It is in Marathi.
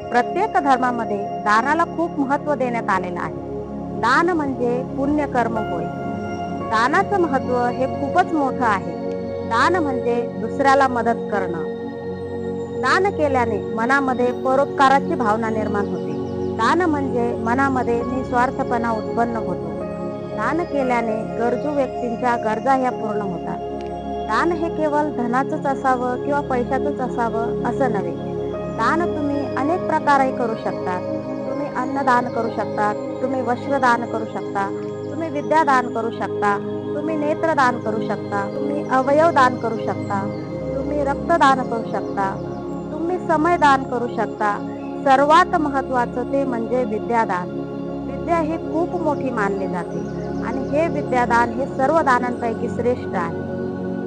प्रत्येक धर्मामध्ये दानाला खूप महत्त्व देण्यात आलेलं आहे. दान म्हणजे पुण्यकर्म होय. दानाचं महत्त्व हे खूपच मोठं आहे. दान म्हणजे दुसऱ्याला मदत करणं. दान केल्याने मनामध्ये परोपकाराची भावना निर्माण होते. दान म्हणजे मनामध्ये निस्वार्थपणा उत्पन्न होतो. दान केल्याने गरजू व्यक्तींच्या गरजा ह्या पूर्ण होतात. दान हे केवळ धनाचंच असावं किंवा पैशाचंच असावं असं नव्हे. दान तुम्ही अनेक प्रकारे करू शकता. तुम्ही अन्नदान करू शकता, तुम्ही वस्त्रदान करू शकता, तुम्ही विद्यादान करू शकता, तुम्ही नेत्रदान करू शकता, तुम्ही अवयव दान करू शकता, तुम्ही रक्तदान करू शकता, तुम्ही समय दान करू शकता. सर्वात महत्त्वाचं ते म्हणजे विद्यादान. विद्या ही खूप मोठी मानली जाते आणि हे विद्यादान हे सर्व दानांपैकी श्रेष्ठ आहे.